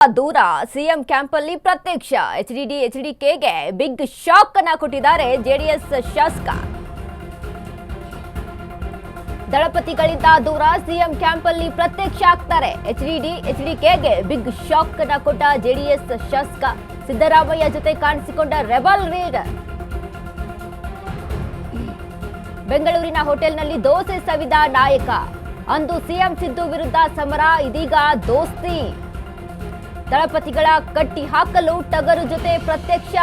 ದೂರ CM camp ಅಲ್ಲಿ ಪ್ರತ್ಯಕ್ಷ ಎಚ್ಡಿಕೆಗೆ ಬಿಗ್ ಶಾಕ್ ಅನ್ನ ಕೊಟ್ಟಿದ್ದಾರೆ ಜೆಡಿಎಸ್ ಶಾಸಕ. ದಳಪತಿಗಳಿಂದ ದೂರ ಸಿಎಂ ಕ್ಯಾಂಪ್ ಅಲ್ಲಿ ಪ್ರತ್ಯಕ್ಷ ಆಗ್ತಾರೆ. ಎಚ್ಡಿಕೆಗೆ ಬಿಗ್ ಶಾಕ್ ಅನ್ನ ಕೊಟ್ಟ ಜೆಡಿಎಸ್ ಶಾಸಕ. ಸಿದ್ದರಾಮಯ್ಯ ಜೊತೆ ಕಾಣಿಸಿಕೊಂಡ ರೆಬಲ್ ಲೀಡರ್. ಬೆಂಗಳೂರಿನ ಹೋಟೆಲ್ನಲ್ಲಿ ದೋಸೆ ಸವಿದ ನಾಯಕ. ಅಂದು ಸಿಎಂ ಸಿದ್ದು ವಿರುದ್ಧ ಸಮರ, ಇದೀಗ ದೋಸ್ತಿ. ದಳಪತಿಗಳ ಕಟ್ಟಿ ಹಾಕಲು ಟಗರು ಜೊತೆ ಪ್ರತ್ಯಕ್ಷ.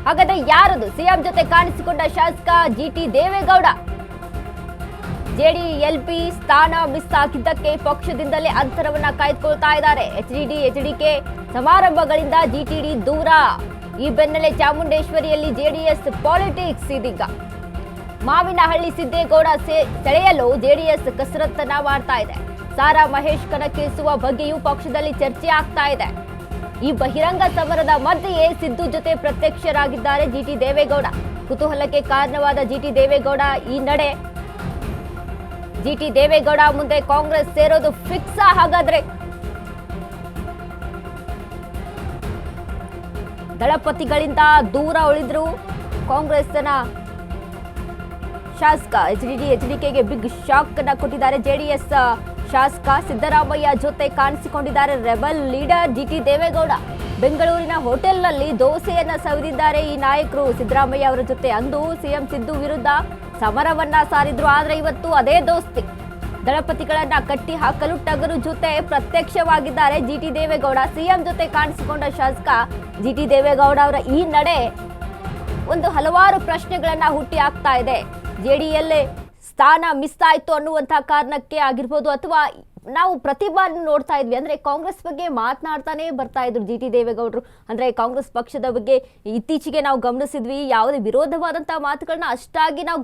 ಹಾಗಾದ್ರೆ ಯಾರದು ಸಿಎಂ ಜೊತೆ ಕಾಣಿಸಿಕೊಂಡ ಶಾಸಕ ಜಿಟಿ ದೇವೇಗೌಡ? ಜೆಡಿಎಲ್ಪಿ ಸ್ಥಾನ ಮಿಸ್ ಆಗಿದ್ದಕ್ಕೆ ಪಕ್ಷದಿಂದಲೇ ಅಂತರವನ್ನ ಕಾಯ್ದುಕೊಳ್ತಾ ಇದ್ದಾರೆ. ಎಚ್ಡಿಕೆ ಸಮಾರಂಭಗಳಿಂದ ಜಿಟಿಡಿ ದೂರ. ಈ ಬೆನ್ನಲ್ಲೇ ಚಾಮುಂಡೇಶ್ವರಿಯಲ್ಲಿ ಜೆಡಿಎಸ್ ಪಾಲಿಟಿಕ್ಸ್. ಇದೀಗ ಮಾವಿನಹಳ್ಳಿ ಸಿದ್ದೇಗೌಡ ಸೆಳೆಯಲು ಜೆಡಿಎಸ್ ಕಸರತ್ತನ್ನ ಮಾಡ್ತಾ ಇದೆ. ಸಾರಾ ಮಹೇಶ್ ಕಣಕ್ಕಿಳಿಸುವ ಬಗ್ಗೆಯೂ ಪಕ್ಷದಲ್ಲಿ ಚರ್ಚೆ ಆಗ್ತಾ ಇದೆ. ಈ ಬಹಿರಂಗ ಸಮರದ ಮಧ್ಯೆಯೇ ಸಿದ್ದು ಜೊತೆ ಪ್ರತ್ಯಕ್ಷರಾಗಿದ್ದಾರೆ ಜಿಟಿ ದೇವೇಗೌಡ. ಕುತೂಹಲಕ್ಕೆ ಕಾರಣವಾದ ಜಿಟಿ ದೇವೇಗೌಡ ಈ ನಡೆ. ಜಿಟಿ ದೇವೇಗೌಡ ಮುಂದೆ ಕಾಂಗ್ರೆಸ್ ಸೇರೋದು ಫಿಕ್ಸ್. ಹಾಗಾದ್ರೆ ದಳಪತಿಗಳಿಂದ ದೂರ ಉಳಿದ್ರು ಕಾಂಗ್ರೆಸ್ನ ಶಾಸಕ. ಎಚ್ಡಿಕೆಗೆ ಬಿಗ್ ಶಾಕ್ ಅನ್ನ ಕೊಟ್ಟಿದ್ದಾರೆ ಜೆಡಿಎಸ್ ಶಾಸಕ. ಸಿದ್ದರಾಮಯ್ಯ ಜೊತೆ ಕಾಣಿಸಿಕೊಂಡಿದ್ದಾರೆ ರೆಬಲ್ ಲೀಡರ್ ಜಿಟಿ ದೇವೇಗೌಡ. ಬೆಂಗಳೂರಿನ ಹೋಟೆಲ್ನಲ್ಲಿ ದೋಸೆಯನ್ನ ಸವಿದಿದ್ದಾರೆ ಈ ನಾಯಕರು. ಸಿದ್ದರಾಮಯ್ಯ ಅವರ ಜೊತೆ ಅಂದು ಸಿಎಂ ಸಿದ್ದು ವಿರುದ್ಧ ಸಮರವನ್ನ ಸಾರಿದ್ರು. ಆದ್ರೆ ಇವತ್ತು ಅದೇ ದೋಸ್ತಿ. ದಳಪತಿಗಳನ್ನ ಕಟ್ಟಿ ಹಾಕಲು ಟಗರು ಜೊತೆ ಪ್ರತ್ಯಕ್ಷವಾಗಿದ್ದಾರೆ ಜಿಟಿ ದೇವೇಗೌಡ. ಸಿಎಂ ಜೊತೆ ಕಾಣಿಸಿಕೊಂಡ ಶಾಸಕ ಜಿಟಿ ದೇವೇಗೌಡ ಅವರ ಈ ನಡೆ ಒಂದು ಹಲವಾರು ಪ್ರಶ್ನೆಗಳನ್ನ ಹುಟ್ಟಿ ಹಾಕ್ತಾ ಇದೆ. ಜೆಡಿಎಲ್ ಸ್ಥಾನ ಮಿಸ್ ಆಯ್ತು ಅನ್ನುವಂತಹ ಕಾರಣಕ್ಕೆ ಆಗಿರ್ಬೋದು, ಅಥವಾ ನಾವು ಪ್ರತಿ ಬಾರಿ ನೋಡ್ತಾ ಇದ್ವಿ ಅಂದ್ರೆ ಕಾಂಗ್ರೆಸ್ ಬಗ್ಗೆ ಮಾತನಾಡ್ತಾನೆ ಬರ್ತಾ ಇದ್ರು ಜಿಟಿ ದೇವೇಗೌಡರು. ಅಂದ್ರೆ ಕಾಂಗ್ರೆಸ್ ಪಕ್ಷದ ಬಗ್ಗೆ ಇತ್ತೀಚೆಗೆ ನಾವು ಗಮನಿಸಿದ್ವಿ, ಯಾವುದೇ ವಿರೋಧವಾದಂತಹ ಮಾತುಗಳನ್ನ ಅಷ್ಟಾಗಿ ನಾವು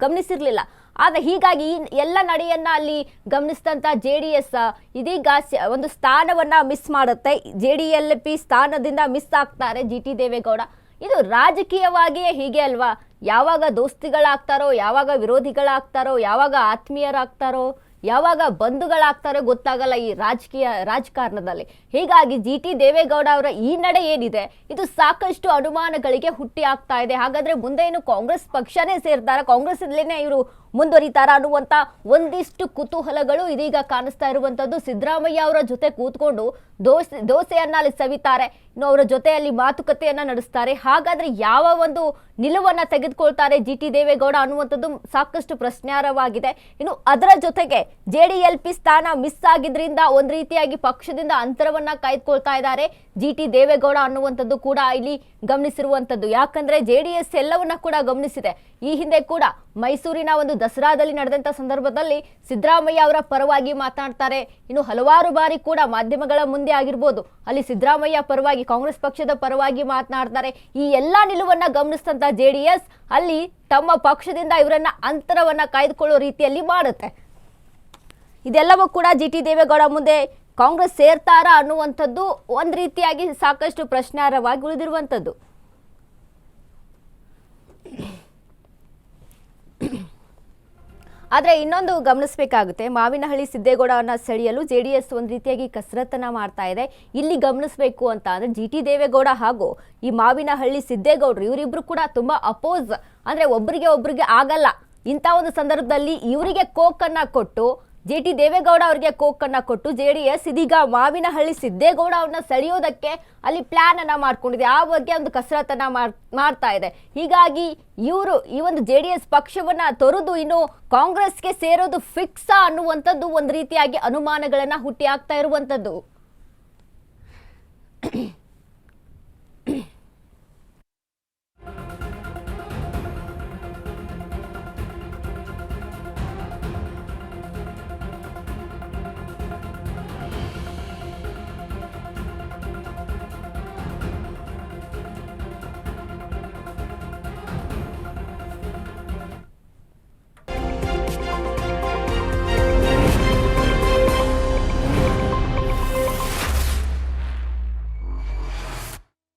ಗಮನಿಸಿರ್ಲಿಲ್ಲ. ಆದ್ರೆ ಹೀಗಾಗಿ ಎಲ್ಲ ನಡೆಯನ್ನ ಅಲ್ಲಿ ಗಮನಿಸಿದಂತ ಜೆಡಿಎಸ್ ಇದೀಗ ಒಂದು ಸ್ಥಾನವನ್ನ ಮಿಸ್ ಮಾಡುತ್ತೆ. ಜೆಡಿಎಲ್ಪಿ ಸ್ಥಾನದಿಂದ ಮಿಸ್ ಆಗ್ತಾರೆ ಜಿಟಿ ದೇವೇಗೌಡ. ಇದು ರಾಜಕೀಯವಾಗಿಯೇ ಹೀಗೆ ಅಲ್ವಾ? ಯಾವಾಗ ದೋಸ್ತಿಗಳಾಗ್ತಾರೋ, ಯಾವಾಗ ವಿರೋಧಿಗಳಾಗ್ತಾರೋ, ಯಾವಾಗ ಆತ್ಮೀಯರಾಗ್ತಾರೋ, ಯಾವಾಗ ಬಂಧುಗಳಾಗ್ತಾರೋ ಗೊತ್ತಾಗಲ್ಲ ಈ ರಾಜಕಾರಣದಲ್ಲಿ. ಹೀಗಾಗಿ ಜಿಟಿ ದೇವೇಗೌಡ ಅವರ ಈ ನಡೆ ಏನಿದೆ ಇದು ಸಾಕಷ್ಟು ಅನುಮಾನಗಳಿಗೆ ಹುಟ್ಟಿ ಆಗ್ತಾ ಇದೆ. ಹಾಗಾದ್ರೆ ಮುಂದೆ ಏನು ಕಾಂಗ್ರೆಸ್ ಪಕ್ಷನೇ ಸೇರ್ತಾರ, ಕಾಂಗ್ರೆಸ್ ಅಲ್ಲೇನೆ ಇವರು ಮುಂದುವರಿತಾರ ಅನ್ನುವಂತ ಒಂದಿಷ್ಟು ಕುತೂಹಲಗಳು ಇದೀಗ ಕಾಣಿಸ್ತಾ ಇರುವಂತದ್ದು. ಸಿದ್ದರಾಮಯ್ಯ ಅವರ ಜೊತೆ ಕೂತ್ಕೊಂಡು ದೋಸೆಯನ್ನ ಅಲ್ಲಿ ಸವಿತಾರೆ, ಇನ್ನು ಅವರ ಜೊತೆಯಲ್ಲಿ ಮಾತುಕತೆಯನ್ನ ನಡೆಸ್ತಾರೆ. ಹಾಗಾದ್ರೆ ಯಾವ ಒಂದು ನಿಲುವನ್ನ ತೆಗೆದುಕೊಳ್ತಾರೆ ಜಿಟಿ ದೇವೇಗೌಡ ಅನ್ನುವಂಥದ್ದು ಸಾಕಷ್ಟು ಪ್ರಶ್ನಾರ್ಹವಾಗಿದೆ. ಇನ್ನು ಅದರ ಜೊತೆಗೆ ಜೆಡಿಎಲ್ಪಿ ಸ್ಥಾನ ಮಿಸ್ ಆಗಿದ್ರಿಂದ ಒಂದ್ ರೀತಿಯಾಗಿ ಪಕ್ಷದಿಂದ ಅಂತರವನ್ನ ಕಾಯ್ದುಕೊಳ್ತಾ ಇದ್ದಾರೆ ಜಿಟಿ ದೇವೇಗೌಡ ಅನ್ನುವಂಥದ್ದು ಕೂಡ ಇಲ್ಲಿ ಗಮನಿಸಿರುವಂತದ್ದು. ಯಾಕಂದ್ರೆ ಜೆಡಿಎಸ್ ಎಲ್ಲವನ್ನ ಕೂಡ ಗಮನಿಸಿದೆ. ಈ ಹಿಂದೆ ಕೂಡ ಮೈಸೂರಿನ ಒಂದು ದಸರಾದಲ್ಲಿ ನಡೆದಂತ ಸಂದರ್ಭದಲ್ಲಿ ಸಿದ್ದರಾಮಯ್ಯ ಅವರ ಪರವಾಗಿ ಮಾತನಾಡ್ತಾರೆ. ಇನ್ನು ಹಲವಾರು ಬಾರಿ ಕೂಡ ಮಾಧ್ಯಮಗಳ ಮುಂದೆ ಆಗಿರ್ಬೋದು ಅಲ್ಲಿ ಸಿದ್ದರಾಮಯ್ಯ ಪರವಾಗಿ, ಕಾಂಗ್ರೆಸ್ ಪಕ್ಷದ ಪರವಾಗಿ ಮಾತನಾಡ್ತಾರೆ. ಈ ಎಲ್ಲಾ ನಿಲುವನ್ನ ಗಮನಿಸಿದಂತ ಜೆಡಿಎಸ್ ಅಲ್ಲಿ ತಮ್ಮ ಪಕ್ಷದಿಂದ ಇವರನ್ನ ಅಂತರವನ್ನ ಕಾಯ್ದುಕೊಳ್ಳೋ ರೀತಿಯಲ್ಲಿ ಮಾಡುತ್ತೆ. ಇದೆಲ್ಲವೂ ಕೂಡ ಜಿಟಿ ದೇವೇಗೌಡ ಮುಂದೆ ಕಾಂಗ್ರೆಸ್ ಸೇರ್ತಾರಾ ಅನ್ನುವಂಥದ್ದು ಒಂದ್ ರೀತಿಯಾಗಿ ಸಾಕಷ್ಟು ಪ್ರಶ್ನಾರ್ಹವಾಗಿ ಉಳಿದಿರುವಂಥದ್ದು. ಆದ್ರೆ ಇನ್ನೊಂದು ಗಮನಿಸಬೇಕಾಗುತ್ತೆ, ಮಾವಿನಹಳ್ಳಿ ಸಿದ್ದೇಗೌಡವನ್ನ ಸೆಳೆಯಲು ಜೆಡಿಎಸ್ ಒಂದ್ ರೀತಿಯಾಗಿ ಕಸರತ್ತನ್ನ ಮಾಡ್ತಾ ಇದೆ. ಇಲ್ಲಿ ಗಮನಿಸಬೇಕು ಅಂತ ಅಂದ್ರೆ ಜಿಟಿ ದೇವೇಗೌಡ ಹಾಗೂ ಈ ಮಾವಿನಹಳ್ಳಿ ಸಿದ್ದೇಗೌಡರು ಇವರಿಬ್ರು ಕೂಡ ತುಂಬಾ ಅಪೋಸ್, ಅಂದ್ರೆ ಒಬ್ಬರಿಗೆ ಆಗಲ್ಲ. ಇಂಥ ಒಂದು ಸಂದರ್ಭದಲ್ಲಿ ಇವರಿಗೆ ಕೋಕನ್ನ ಕೊಟ್ಟು, ಜಿಟಿ ದೇವೇಗೌಡ ಅವರಿಗೆ ಕೋಕನ್ನ ಕೊಟ್ಟು ಜೆಡಿಎಸ್ ಇದೀಗ ಮಾವಿನಹಳ್ಳಿ ಸಿದ್ದೇಗೌಡ ಅವ್ರನ್ನ ಸೆಳೆಯೋದಕ್ಕೆ ಅಲ್ಲಿ ಪ್ಲಾನ್ ಅನ್ನ ಮಾಡ್ಕೊಂಡಿದೆ. ಆ ಬಗ್ಗೆ ಒಂದು ಕಸರತ್ತನ್ನ ಮಾಡ್ತಾ ಇದೆ. ಹೀಗಾಗಿ ಇವರು ಈ ಒಂದು ಜೆಡಿಎಸ್ ಪಕ್ಷವನ್ನ ತೊರೆದು ಇನ್ನು ಕಾಂಗ್ರೆಸ್ಗೆ ಸೇರೋದು ಫಿಕ್ಸ್ ಅನ್ನುವಂಥದ್ದು ಒಂದು ರೀತಿಯಾಗಿ ಅನುಮಾನಗಳನ್ನ ಹುಟ್ಟಿ ಆಗ್ತಾ ಇರುವಂತದ್ದು.